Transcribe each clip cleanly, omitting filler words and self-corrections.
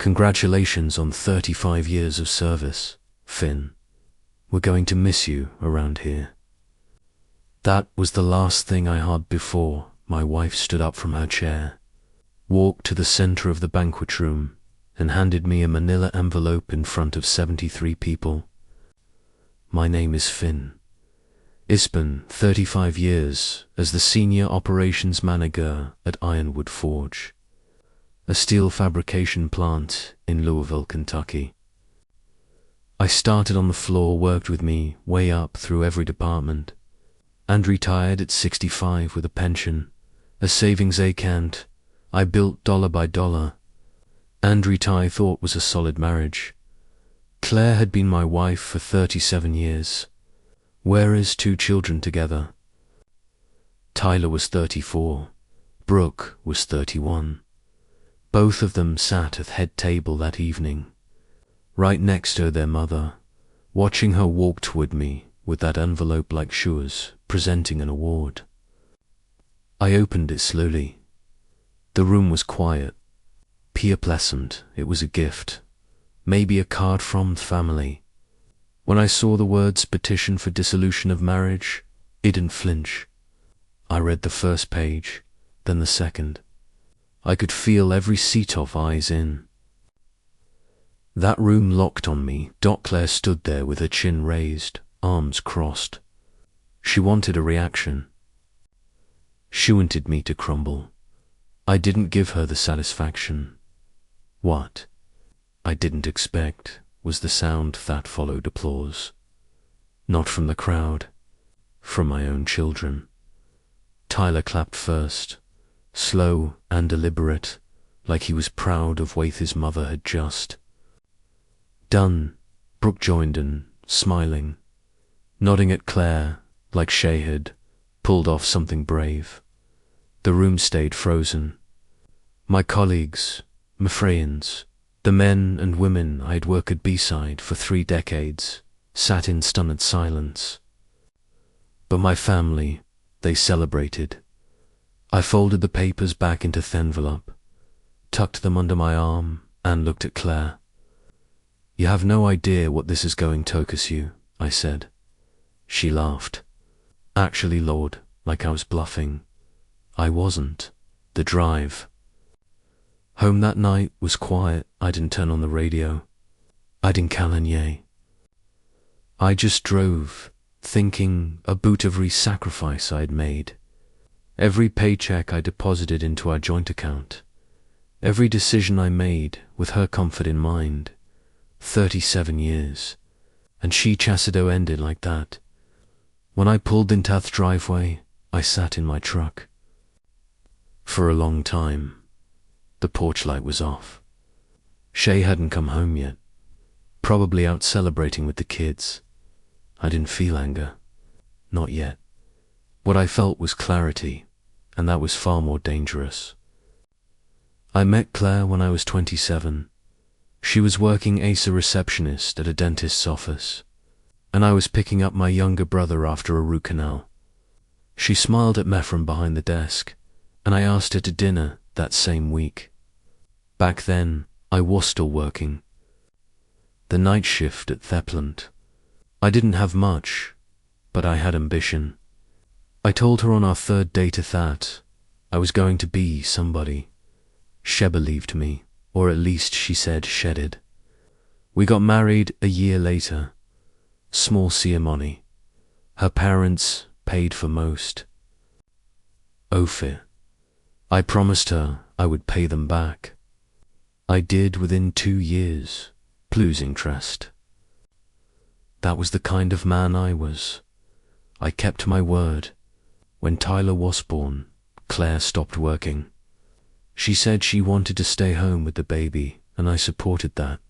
Congratulations on 35 years of service, Finn. We're going to miss you around here." That was the last thing I heard before my wife stood up from her chair, walked to the center of the banquet room, and handed me a manila envelope in front of 73 people. "My name is Finn. It's been 35 years as the senior operations manager at Ironwood Forge, a steel fabrication plant in Louisville, Kentucky. I started on the floor, worked with me way up through every department, and retired at 65 with a pension, a savings account I built dollar by dollar. Andrita I thought was a solid marriage. Claire had been my wife for 37 years, whereas 2 children together. Tyler was 34, Brooke was 31. Both of them sat at the head table that evening, right next to their mother, watching her walk toward me with that envelope like she was presenting an award. I opened it slowly. The room was quiet, pure pleasant. It was a gift, maybe a card from the family. When I saw the words "petition for dissolution of marriage," I didn't flinch. I read the first page, then the second. I could feel every seat of eyes in. That room locked on me. Claire stood there with her chin raised, arms crossed. She wanted a reaction. She wanted me to crumble. I didn't give her the satisfaction. What I didn't expect was the sound that followed applause. Not from the crowd, from my own children. Tyler clapped first, slow and deliberate, like he was proud of what his mother had just done. Brooke joined in, smiling, nodding at Claire like she had pulled off something brave. The room stayed frozen. My colleagues, my friends, the men and women I had worked beside for 3 decades, sat in stunned silence. But my family, they celebrated. I folded the papers back into the envelope, tucked them under my arm, and looked at Claire. "You have no idea what this is going to cost you," I said. She laughed. Actually, Lord, like I was bluffing. I wasn't. The drive home that night was quiet. I didn't turn on the radio. I didn't call Kanye. I just drove, thinking about every sacrifice I'd made, every paycheck I deposited into our joint account, every decision I made with her comfort in mind. 37 years, and she Chasido ended like that. When I pulled into the driveway, I sat in my truck. For a long time, the porch light was off. Shay hadn't come home yet, probably out celebrating with the kids. I didn't feel anger, not yet. What I felt was clarity, and that was far more dangerous. I met Claire when I was 27. She was working as a receptionist at a dentist's office, and I was picking up my younger brother after a root canal. She smiled at me from behind the desk, and I asked her to dinner that same week. Back then, I was still working. The night shift at Theplant. I didn't have much, but I had ambition. I told her on our 3rd date that I was going to be somebody. She believed me, or at least she said she did. We got married a year later. Small ceremony. Her parents paid for most. Ophir. I promised her I would pay them back. I did within 2 years, plus interest. That was the kind of man I was. I kept my word. When Tyler was born, Claire stopped working. She said she wanted to stay home with the baby, and I supported that.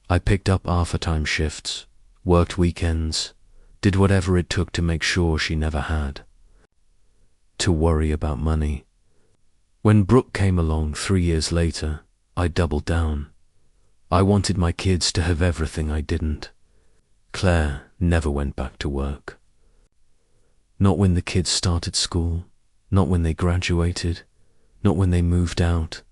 I picked up half-time shifts, worked weekends, did whatever it took to make sure she never had to worry about money. When Brooke came along 3 years later, I doubled down. I wanted my kids to have everything I didn't. Claire never went back to work. Not when the kids started school, not when they graduated, not when they moved out.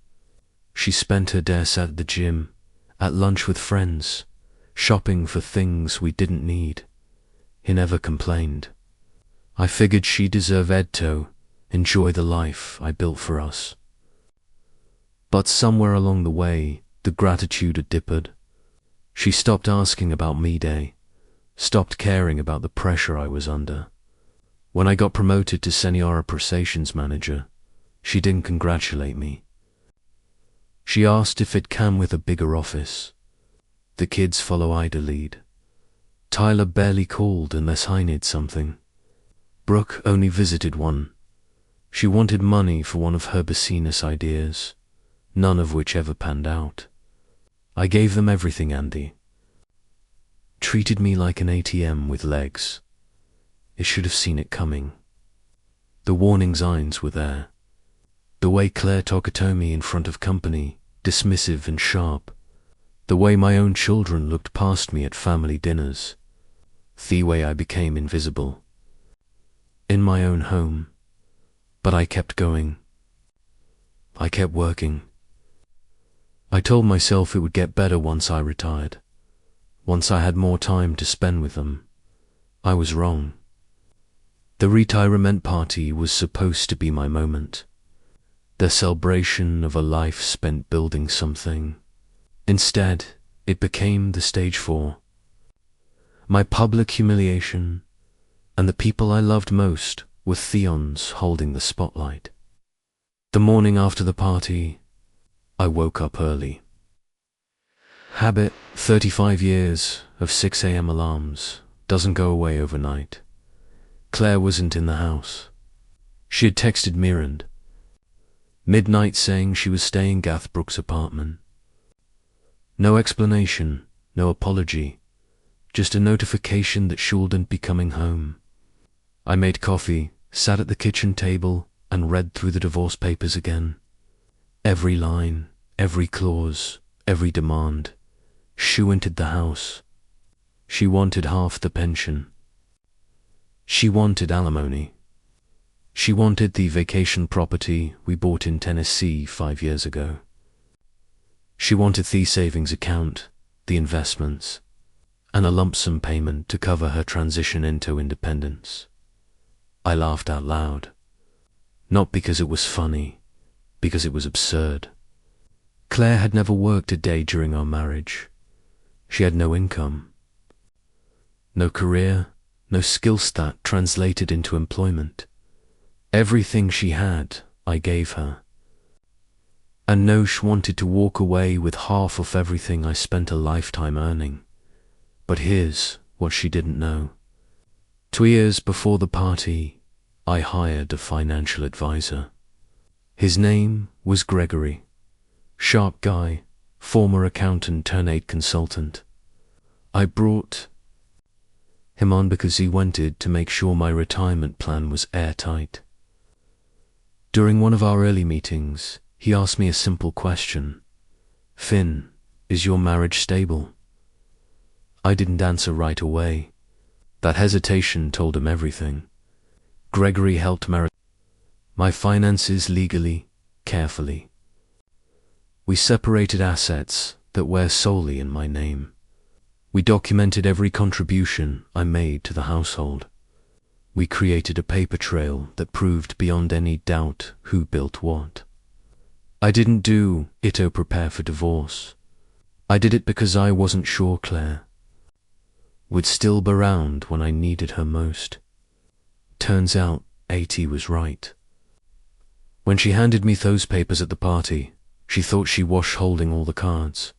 She spent her days at the gym, at lunch with friends, shopping for things we didn't need. He never complained. I figured she deserved to enjoy the life I built for us. But somewhere along the way, the gratitude had dipped. She stopped asking about me day, stopped caring about the pressure I was under. When I got promoted to senior operations manager, she didn't congratulate me. She asked if it came with a bigger office. The kids follow Ida lead. Tyler barely called unless I needed something. Brooke only visited one. She wanted money for one of her business ideas, none of which ever panned out. I gave them everything, Andy. Treated me like an ATM with legs. It should have seen it coming. The warning signs were there. The way Claire talked to me in front of company, dismissive and sharp. The way my own children looked past me at family dinners. The way I became invisible. In my own home. But I kept going. I kept working. I told myself it would get better once I retired. Once I had more time to spend with them. I was wrong. The retirement party was supposed to be my moment. The celebration of a life spent building something. Instead, it became the stage 4. My public humiliation, and the people I loved most were Theons holding the spotlight. The morning after the party, I woke up early. Habit, 35 years of 6 a.m. alarms, doesn't go away overnight. Claire wasn't in the house. She had texted Mirand. Midnight saying she was staying in Brooke's apartment. No explanation, no apology, just a notification that she wouldn't be coming home. I made coffee, sat at the kitchen table, and read through the divorce papers again. Every line, every clause, every demand. She entered the house. She wanted half the pension. She wanted alimony. She wanted the vacation property we bought in Tennessee 5 years ago. She wanted the savings account, the investments, and a lump sum payment to cover her transition into independence. I laughed out loud. Not because it was funny, because it was absurd. Claire had never worked a day during our marriage. She had no income. No career, no skill that translated into employment. Everything she had, I gave her. And no, she wanted to walk away with half of everything I spent a lifetime earning. But here's what she didn't know. 2 years before the party, I hired a financial advisor. His name was Gregory. Sharp guy, former accountant turned aid consultant. I brought him on because he wanted to make sure my retirement plan was airtight. During one of our early meetings, he asked me a simple question. Finn, is your marriage stable? I didn't answer right away. That hesitation told him everything. Gregory helped manage my finances legally, carefully. We separated assets that were solely in my name. We documented every contribution I made to the household. We created a paper trail that proved beyond any doubt who built what. I didn't do it to prepare for divorce. I did it because I wasn't sure Claire would still be around when I needed her most. Turns out, AT was right. When she handed me those papers at the party, she thought she was holding all the cards.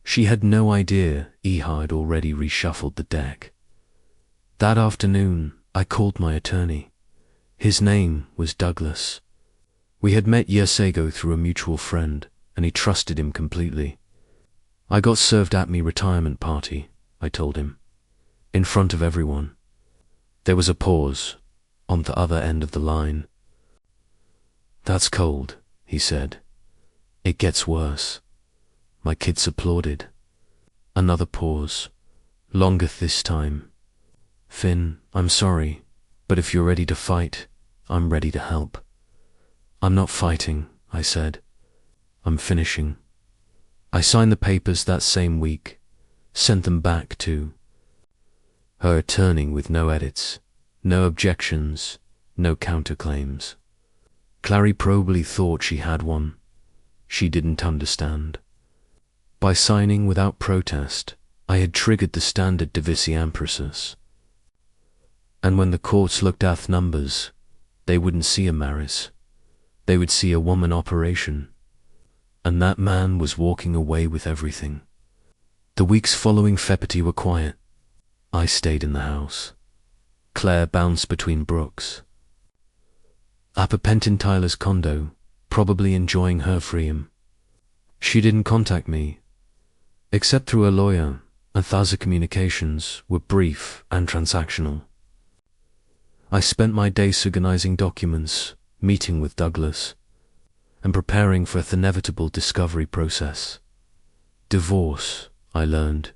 She had no idea Eha had already reshuffled the deck. That afternoon, I called my attorney. His name was Douglas. We had met years ago through a mutual friend, and he trusted him completely. I got served at me retirement party, I told him, in front of everyone. There was a pause on the other end of the line. That's cold, he said. It gets worse. My kids applauded. Another pause, longer this time. Finn, I'm sorry, but if you're ready to fight, I'm ready to help. I'm not fighting, I said. I'm finishing. I signed the papers that same week, sent them back to her attorney with no edits, no objections, no counterclaims. Clary probably thought she had one. She didn't understand. By signing without protest, I had triggered the standard divisium process. And when the courts looked at numbers, they wouldn't see a Maris. They would see a woman operation. And that man was walking away with everything. The weeks following Fepety were quiet. I stayed in the house. Claire bounced between Brooks. Up at Penton Tyler's condo, probably enjoying her freedom. She didn't contact me, except through a lawyer, and Thaza communications were brief and transactional. I spent my days organizing documents, meeting with Douglas, and preparing for the inevitable discovery process. Divorce, I learned,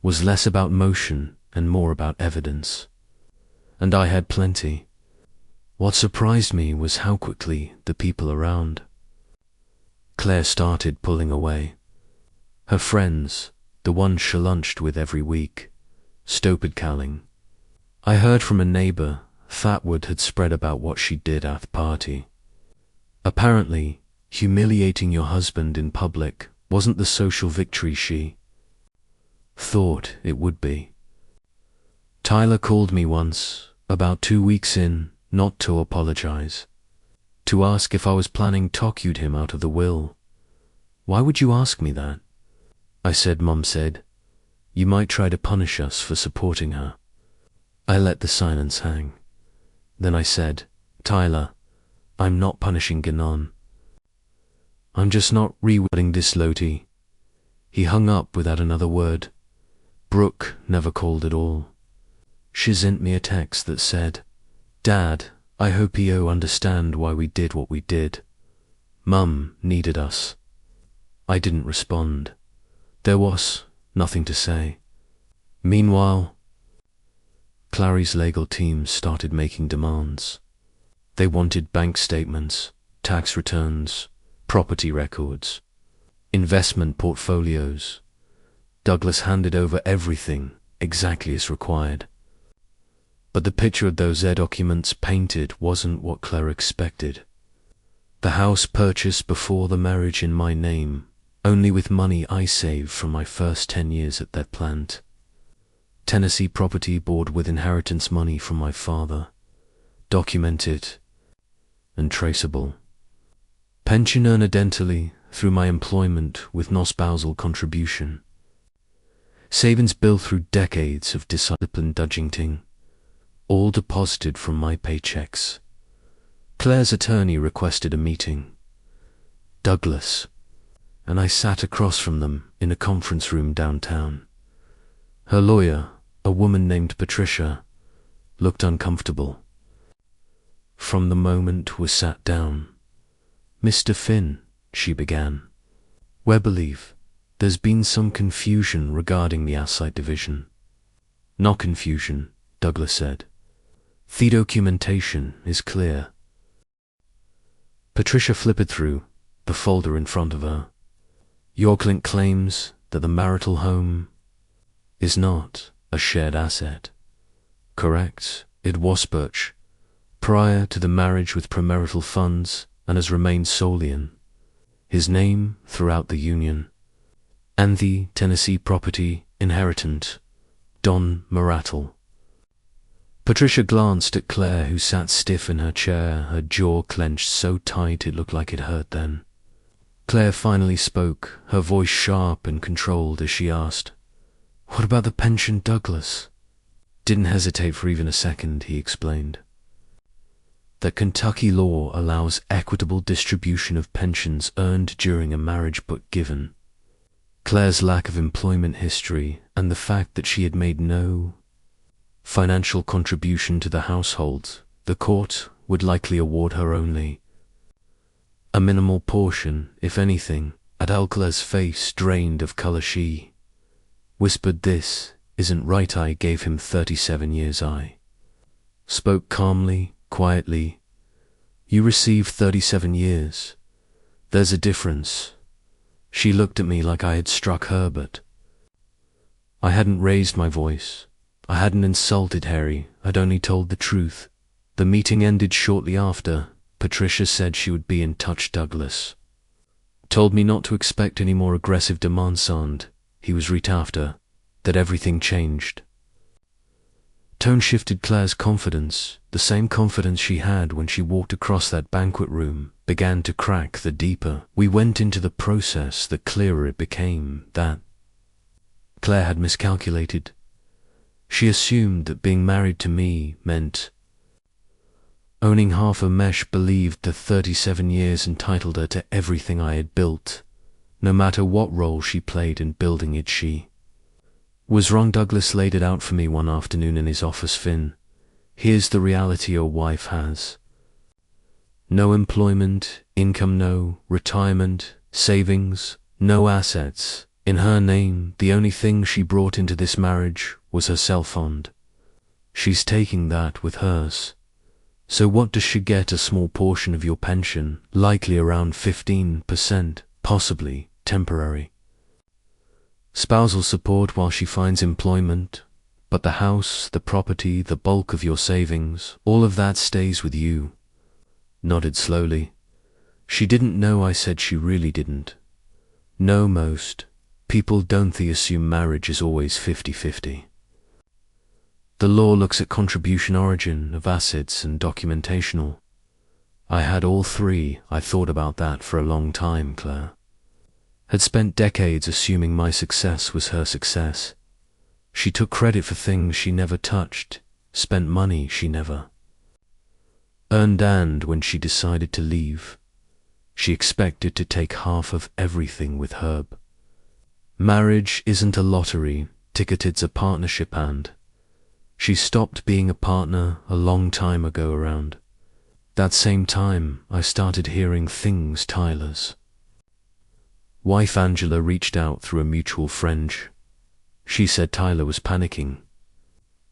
was less about motion and more about evidence. And I had plenty. What surprised me was how quickly the people around. Claire started pulling away. Her friends, the ones she lunched with every week, stopped calling. I heard from a neighbor that word had spread about what she did at the party. Apparently, humiliating your husband in public wasn't the social victory she thought it would be. Tyler called me once, about 2 weeks in, not to apologize, to ask if I was planning to execute him out of the will. Why would you ask me that? I said, Mum said, you might try to punish us for supporting her. I let the silence hang. Then I said, Tyler, I'm not punishing Ganon. I'm just not rewording this Loti. He hung up without another word. Brooke never called at all. She sent me a text that said, Dad, I hope you understand why we did what we did. Mum needed us. I didn't respond. There was nothing to say. Meanwhile, Clary's legal team started making demands. They wanted bank statements, tax returns, property records, investment portfolios. Douglas handed over everything exactly as required. But the picture of those documents painted wasn't what Claire expected. The house purchased before the marriage in my name, only with money I saved from my first 10 years at that plant. Tennessee property bought with inheritance money from my father, documented and traceable. Pension earned dentally through my employment with no spousal contribution. Savings built through decades of disciplined dudging, all deposited from my paychecks. Claire's attorney requested a meeting. Douglas and I sat across from them in a conference room downtown. Her lawyer, a woman named Patricia, looked uncomfortable. From the moment we sat down, Mr. Finn, she began, we believe there's been some confusion regarding the asset division. No confusion, Douglas said. The documentation is clear. Patricia flipped through the folder in front of her. Your client claims that the marital home is not a shared asset. Correct, it was Birch, prior to the marriage with premarital funds, and has remained solely in his name throughout the union. And the Tennessee property inheritant, Don Maratle. Patricia glanced at Claire, who sat stiff in her chair, her jaw clenched so tight it looked like it hurt then. Claire finally spoke, her voice sharp and controlled as she asked, What about the pension, Douglas? Didn't hesitate for even a second, he explained. That Kentucky law allows equitable distribution of pensions earned during a marriage but given Claire's lack of employment history and the fact that she had made no financial contribution to the household, the court would likely award her only a minimal portion, if anything. At Claire's face drained of color, she whispered, This isn't right. I gave him 37 years. I spoke calmly, quietly. You received 37 years. There's a difference. She looked at me like I had struck her, but I hadn't raised my voice. I hadn't insulted Harry. I'd only told the truth. The meeting ended shortly after. Patricia said she would be in touch. Douglas told me not to expect any more aggressive demands, and he was right after that everything changed. Tone shifted. Claire's confidence, the same confidence she had when she walked across that banquet room, began to crack. The deeper we went into the process, the clearer it became that Claire had miscalculated. She assumed that being married to me meant owning half a mesh, believed that 37 years entitled her to everything I had built, no matter what role she played in building it. She was wrong. Douglas laid it out for me one afternoon in his office. Finn, here's the reality your wife has. No employment, income, no retirement, savings, no assets. In her name, the only thing she brought into this marriage was her cell phone. She's taking that with hers. So what does she get? A small portion of your pension, likely around 15%, possibly temporary spousal support while she finds employment, but the house, the property, the bulk of your savings, all of that stays with you. Nodded slowly. She didn't know. I said she really didn't. No, most people don't. They assume marriage is always 50-50. The law looks at contribution, origin of assets, and documentational. I had all three. I thought about that for a long time. Claire had spent decades assuming my success was her success. She took credit for things she never touched, spent money she never earned, and when she decided to leave, she expected to take half of everything with Herb. Marriage isn't a lottery ticket, it's a partnership, and she stopped being a partner a long time ago. Around that same time, I started hearing things. Tyler's wife Angela reached out through a mutual friend. She said Tyler was panicking.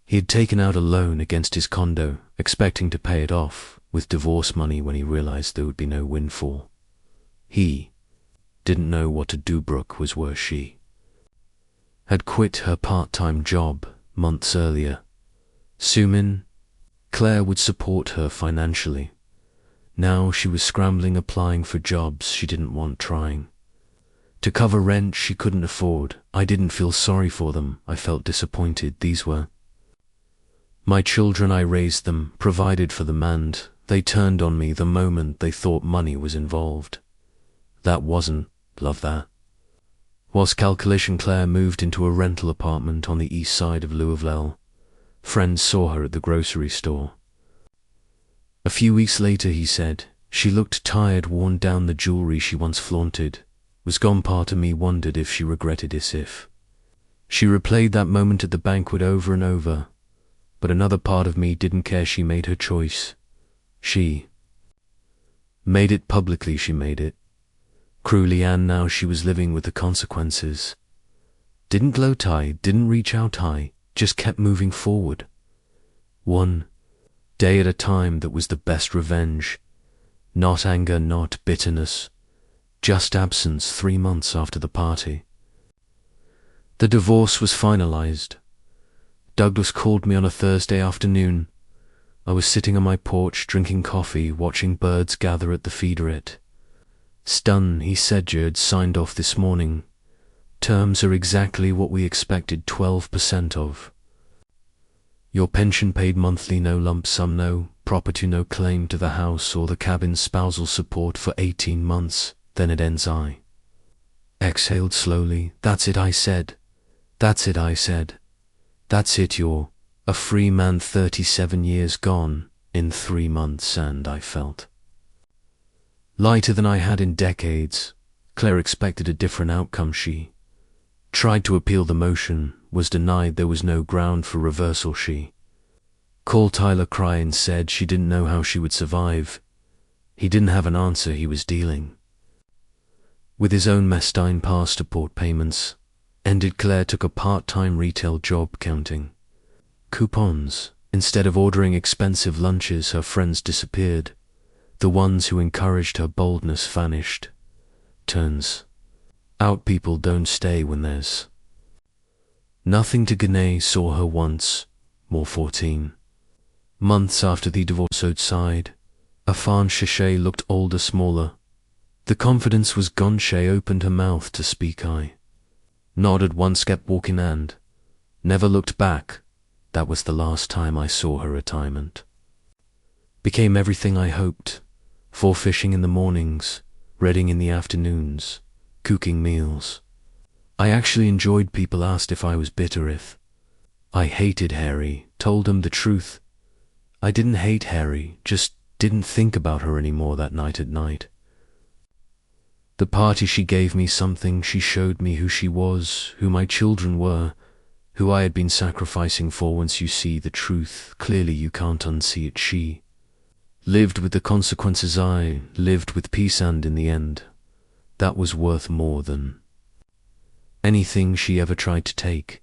He had taken out a loan against his condo, expecting to pay it off with divorce money when he realized there would be no windfall. He didn't know what to do. Brooke was worse. She had quit her part-time job months earlier. Assuming Claire would support her financially. Now she was scrambling, applying for jobs she didn't want, trying to cover rent she couldn't afford. I didn't feel sorry for them. I felt disappointed. These were my children. I raised them, provided for them, and they turned on me the moment they thought money was involved. That wasn't love. That was calculation. Claire moved into a rental apartment on the east side of Louisville. Friends saw her at the grocery store. A few weeks later, he said, she looked tired, worn down. The jewelry she once flaunted was gone. Part of me wondered if she regretted it, if she replayed that moment at the banquet over and over. But another part of me didn't care. She made her choice. She made it publicly. She made it cruelly, and now she was living with the consequences. Didn't gloat high, didn't reach out high, just kept moving forward. One day at a time. That was the best revenge. Not anger, not bitterness, just absence. 3 months after the party, the divorce was finalized. Douglas called me on a Thursday afternoon. I was sitting on my porch drinking coffee, watching birds gather at the feeder. It stunned. He said, "Jared signed off this morning. Terms are exactly what we expected. 12% of your pension paid monthly, no lump sum, no property, no claim to the house or the cabin, spousal support for 18 months. Then it ends." I exhaled slowly. That's it, I said. That's it, I said. That's it. You're a free man. 37 years gone in 3 months, and I felt lighter than I had in decades. Claire expected a different outcome. She tried to appeal the motion, was denied. There was no ground for reversal. She called Tyler, crying, said she didn't know how she would survive. He didn't have an answer. He was dealing with his own mess. Stein passport payments ended. Claire took a part-time retail job counting coupons. Instead of ordering expensive lunches, her friends disappeared. The ones who encouraged her boldness vanished. Turns Out people don't stay when there's nothing to Gane. Saw her once, more 14 months after the divorce outside. Afan Shishay looked older, smaller. The confidence was gone. She opened her mouth to speak. I nodded once, kept walking and never looked back. That was the last time I saw her. Retirement became everything I hoped for. Fishing in the mornings, reading in the afternoons, cooking meals. I actually enjoyed. People asked if I was bitter, if I hated Harry. Told them the truth. I didn't hate Harry, just didn't think about her anymore that night. At night, the party, she gave me something. She showed me who she was, who my children were, who I had been sacrificing for. Once you see the truth clearly, you can't unsee it. She lived with the consequences. I lived with peace, and in the end, that was worth more than anything she ever tried to take.